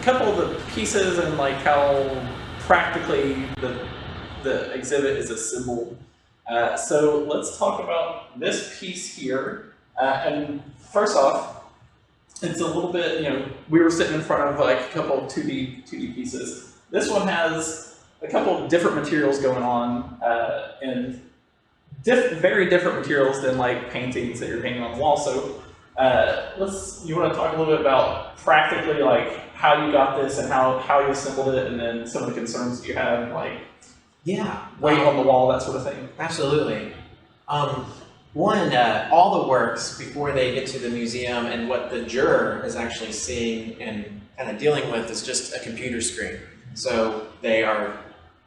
couple of the pieces and like how practically the exhibit is assembled. So let's talk about this piece here. And first off, it's a little bit, we were sitting in front of like a couple of 2D pieces. This one has a couple of different materials going on, and very different materials than like paintings that you're painting on the wall. So you want to talk a little bit about practically like how you got this and how you assembled it, and then some of the concerns that you had, like weight on the wall, that sort of thing. Absolutely. One, all the works before they get to the museum and what the juror is actually seeing and kind of dealing with is just a computer screen. So they are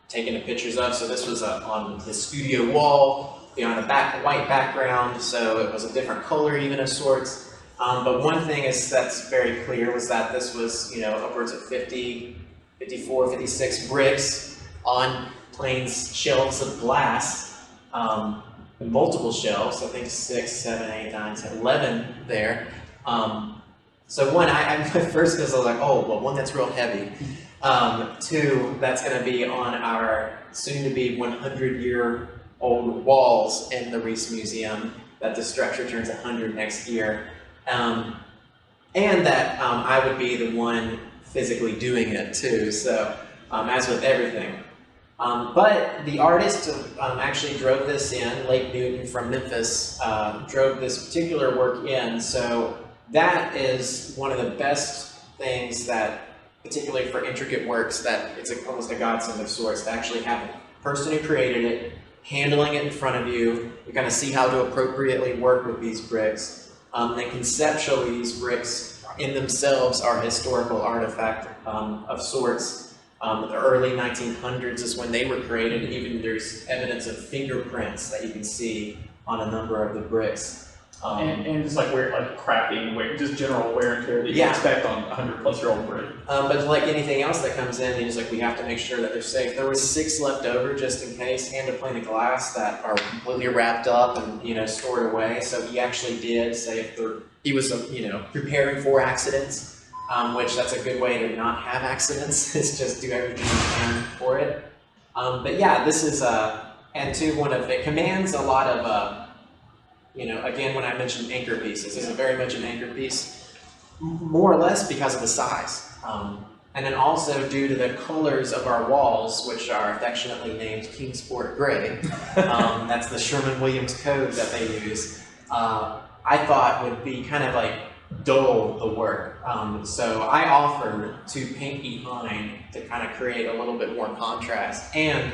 taking the pictures of. So this was on the studio wall, on a white background, so it was a different color even of sorts. But one thing that's very clear was that this was upwards of 50, 54, 56 bricks on plain shelves of glass, multiple shelves, I think 6, 7, 8, 9, 10, 11 there. So one, I first because I was like, oh, well, one, that's real heavy. Two, that's going to be on our soon-to-be 100-year-old walls in the Reece Museum, that the structure turns 100 next year. And that I would be the one physically doing it too, so as with everything. But the artist actually drove this in, Lake Newton from Memphis, drove this particular work in, so that is one of the best things that, particularly for intricate works, that it's almost a godsend of sorts to actually have the person who created it, handling it in front of you, you kind of see how to appropriately work with these bricks. Then conceptually, these bricks in themselves are a historical artifact of sorts. The early 1900s is when they were created. Even there's evidence of fingerprints that you can see on a number of the bricks. And just like cracking, just general wear and tear that you expect on a 100-plus-year-old brick. But like anything else that comes in, it's like we have to make sure that they're safe. There was 6 left over just in case, hand of plane of glass that are completely wrapped up and stored away. So he actually did say if he was preparing for accidents, which that's a good way to not have accidents, is just do everything you can for it. But yeah, this is and two, it commands a lot of again, when I mentioned anchor pieces, this is very much an anchor piece, more or less because of the size. And then also due to the colors of our walls, which are affectionately named Kingsport Gray. That's the Sherman-Williams code that they use. I thought would be kind of like dull the work. So I offered to paint behind to kind of create a little bit more contrast. And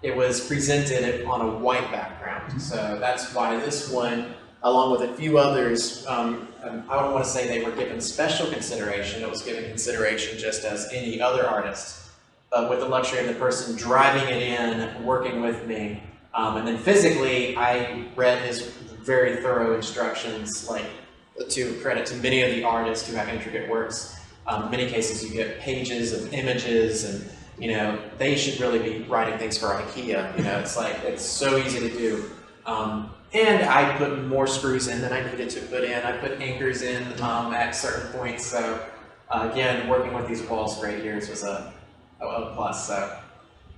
it was presented on a white background. So that's why this one, along with a few others, I don't want to say they were given special consideration. It was given consideration just as any other artist, but with the luxury of the person driving it in, working with me. And then physically, I read his very thorough instructions, like to credit to many of the artists who have intricate works. In many cases, you get pages of images and they should really be writing things for IKEA. It's so easy to do. And I put more screws in than I needed to put in. I put anchors in at certain points. So again, working with these walls for 8 years was a plus. So.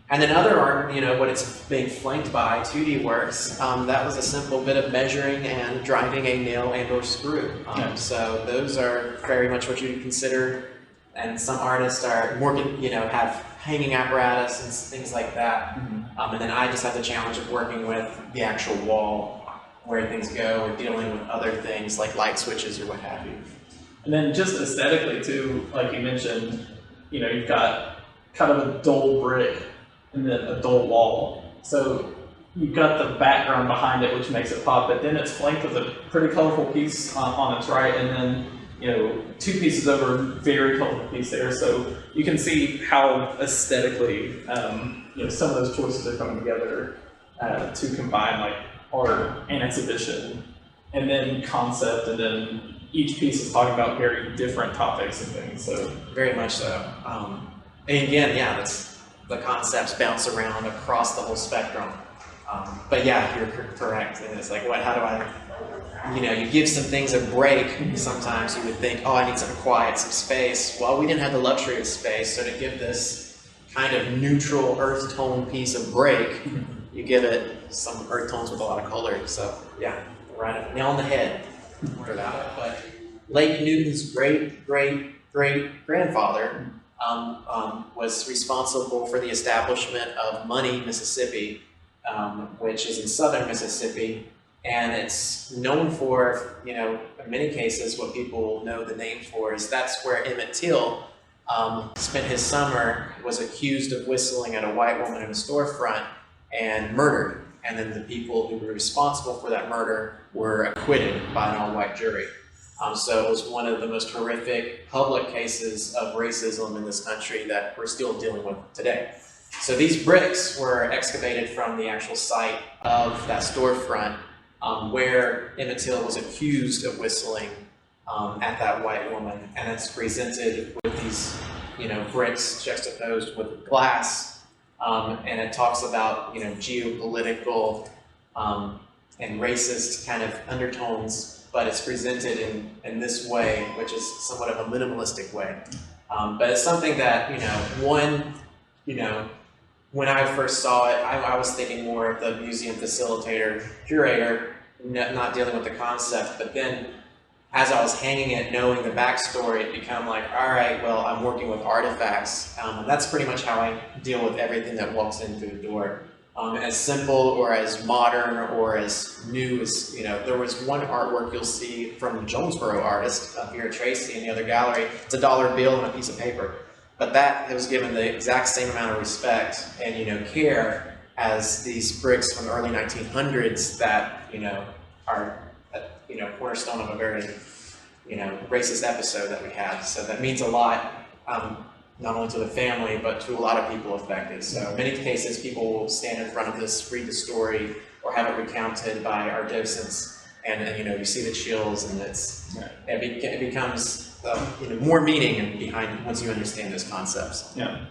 And then other art, what it's being flanked by, 2D works, that was a simple bit of measuring and driving a nail and or screw. So those are very much what you consider. And some artists are more, have hanging apparatus and things like that. And then I just have the challenge of working with the actual wall, where things go, or dealing with other things like light switches or what have you. And then just aesthetically too, like you mentioned, you've got kind of a dull brick and then a dull wall. So you've got the background behind it, which makes it pop, but then it's flanked with a pretty colorful piece on its right, and then 2 pieces over, very colorful piece there. So you can see how aesthetically, some of those choices are coming together to combine like art and exhibition, and then concept, and then each piece is talking about very different topics and things. So very much so. And again, that's the concepts bounce around across the whole spectrum. But yeah, you're correct. And it's like, how do I you know, you give some things a break. Sometimes you would think, oh, I need some quiet, some space. Well, we didn't have the luxury of space, so to give this kind of neutral earth tone piece a break, you give it some earth tones with a lot of color. So yeah, right, nail on the head for that. But Lake Newton's great-great-great-grandfather was responsible for the establishment of Money, Mississippi, which is in southern Mississippi. And it's known for, you know, in many cases, what people know the name for is that's where Emmett Till spent his summer, was accused of whistling at a white woman in a storefront and murdered. And then the people who were responsible for that murder were acquitted by an all-white jury. So it was one of the most horrific public cases of racism in this country that we're still dealing with today. So these bricks were excavated from the actual site of that storefront where Emmett Till was accused of whistling at that white woman, and it's presented with these, you know, bricks juxtaposed with glass, and it talks about, you know, geopolitical and racist kind of undertones, but it's presented in this way, which is somewhat of a minimalistic way. But it's something that, when I first saw it, I was thinking more of the museum facilitator, curator, not dealing with the concept, but then as I was hanging it, knowing the backstory, it became like, all right, well, I'm working with artifacts, and that's pretty much how I deal with everything that walks in through the door. As simple or as modern or as new as, you know, there was one artwork you'll see from a Jonesboro artist up here at Tracy in the other gallery. It's a dollar bill and a piece of paper. But that was given the exact same amount of respect and, you know, care as these bricks from the early 1900s that, you know, are, you know, cornerstone of a very, you know, racist episode that we had. So that means a lot, not only to the family, but to a lot of people affected. So in many cases, people will stand in front of this, read the story, or have it recounted by our docents, and you know, you see the chills, and it becomes you know, more meaning behind once you understand those concepts. Yeah.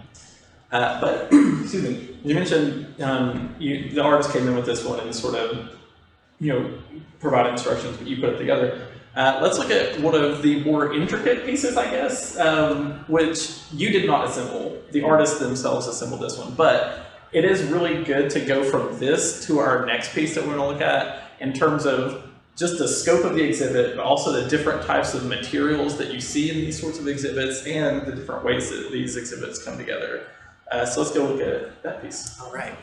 But excuse me, you mentioned the artist came in with this one and sort of, you know, provided instructions, but you put it together. Let's look at one of the more intricate pieces, I guess, which you did not assemble. The artists themselves assembled this one, but it is really good to go from this to our next piece that we're going to look at in terms of just the scope of the exhibit, but also the different types of materials that you see in these sorts of exhibits and the different ways that these exhibits come together. So let's go look at that piece. All right.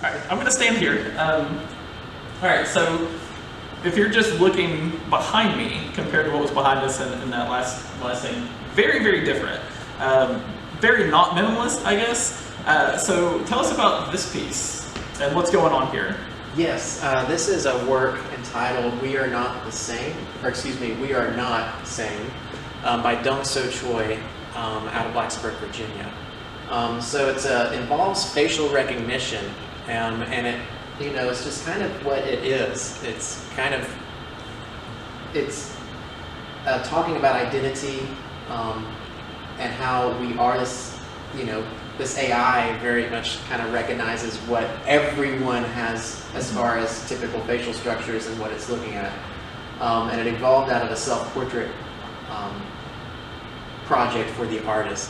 All right, I'm going to stand here. All right, so if you're just looking behind me compared to what was behind us in that last thing, very, very different. Very not minimalist, I guess. So tell us about this piece and what's going on here. Yes, this is a work entitled We Are Not the Same, or excuse me, We Are Not Same, by So Choi out of Blacksburg, Virginia. So it involves facial recognition, and it, you know, it's just kind of what it is. It's talking about identity and how we are this, you know, this AI very much kind of recognizes what everyone has as far as typical facial structures and what it's looking at. And it evolved out of a self-portrait project for the artist.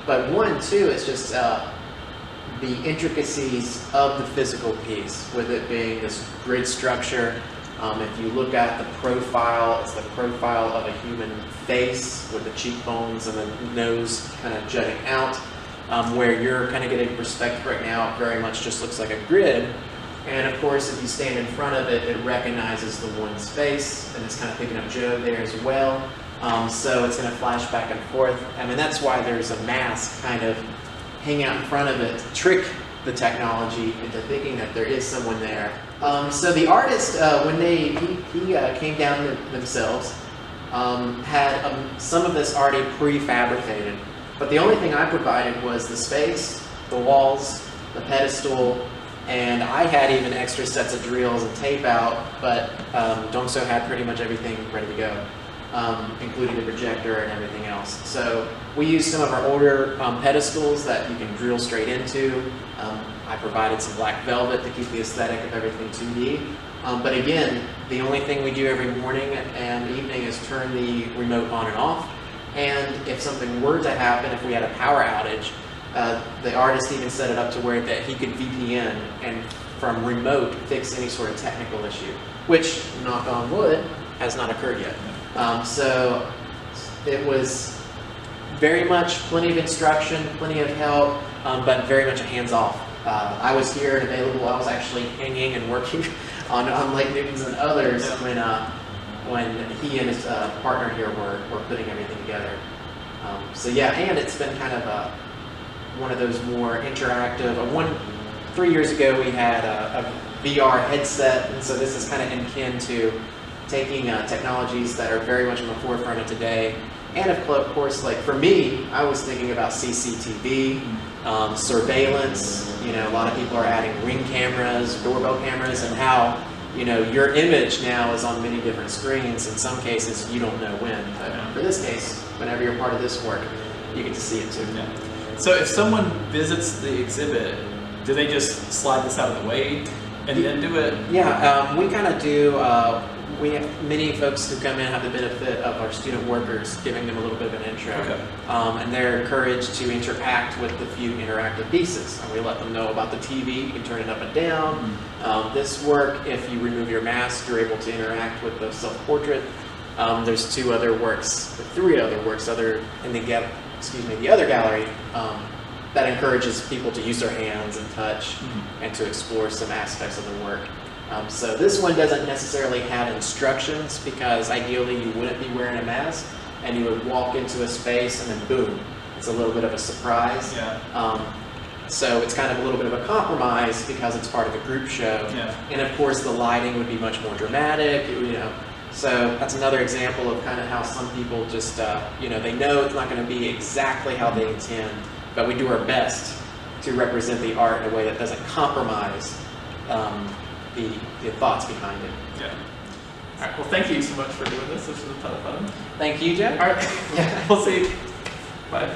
But one, too, is just the intricacies of the physical piece, with it being this grid structure. If you look at the profile, it's the profile of a human face with the cheekbones and the nose kind of jutting out. Where you're kind of getting perspective right now, it very much just looks like a grid. And of course, if you stand in front of it, it recognizes the one's face, and it's kind of picking up Joe there as well. So it's going to flash back and forth. I mean, that's why there's a mask kind of hanging out in front of it to trick the technology into thinking that there is someone there. So the artist, when he came down themselves, had some of this already prefabricated. But the only thing I provided was the space, the walls, the pedestal, and I had even extra sets of drills and tape out, but So had pretty much everything ready to go, including the projector and everything else. So we used some of our older pedestals that you can drill straight into. I provided some black velvet to keep the aesthetic of everything 2D. But again, the only thing we do every morning and evening is turn the remote on and off. And if something were to happen, if we had a power outage, the artist even set it up to where that he could VPN and from remote fix any sort of technical issue, which, knock on wood, has not occurred yet. So it was very much plenty of instruction, plenty of help, but very much a hands-off. I was here and available. I was actually hanging and working on Lake Newton's and others when he and his partner here were putting everything together. So yeah, and it's been kind of one of those more interactive. 3 years ago we had a VR headset, and so this is kind of akin to taking technologies that are very much on the forefront of today. And of course, like for me, I was thinking about CCTV, surveillance. You know, a lot of people are adding ring cameras, doorbell cameras, and how, you know, your image now is on many different screens. In some cases, you don't know when. But for this case, whenever you're part of this work, you get to see it too. Yeah. So if someone visits the exhibit, do they just slide this out of the way and then do it? Yeah, we kind of do. We have many folks who come in have the benefit of our student workers giving them a little bit of an intro. Okay. And they're encouraged to interact with the few interactive pieces. And we let them know about the TV, you can turn it up and down. This work, if you remove your mask, you're able to interact with the self-portrait. There's three other works in the other gallery that encourages people to use their hands and touch and to explore some aspects of the work. So this one doesn't necessarily have instructions, because ideally you wouldn't be wearing a mask and you would walk into a space and then boom, it's a little bit of a surprise. So it's kind of a little bit of a compromise because it's part of a group show. And of course the lighting would be much more dramatic, you know. So that's another example of kind of how some people just, you know, they know it's not going to be exactly how they intend, but we do our best to represent the art in a way that doesn't compromise the thoughts behind it. Yeah. All right. Well, thank you so much for doing this. This was a ton of fun. Thank you, Jeff. All right. We'll see you. Bye.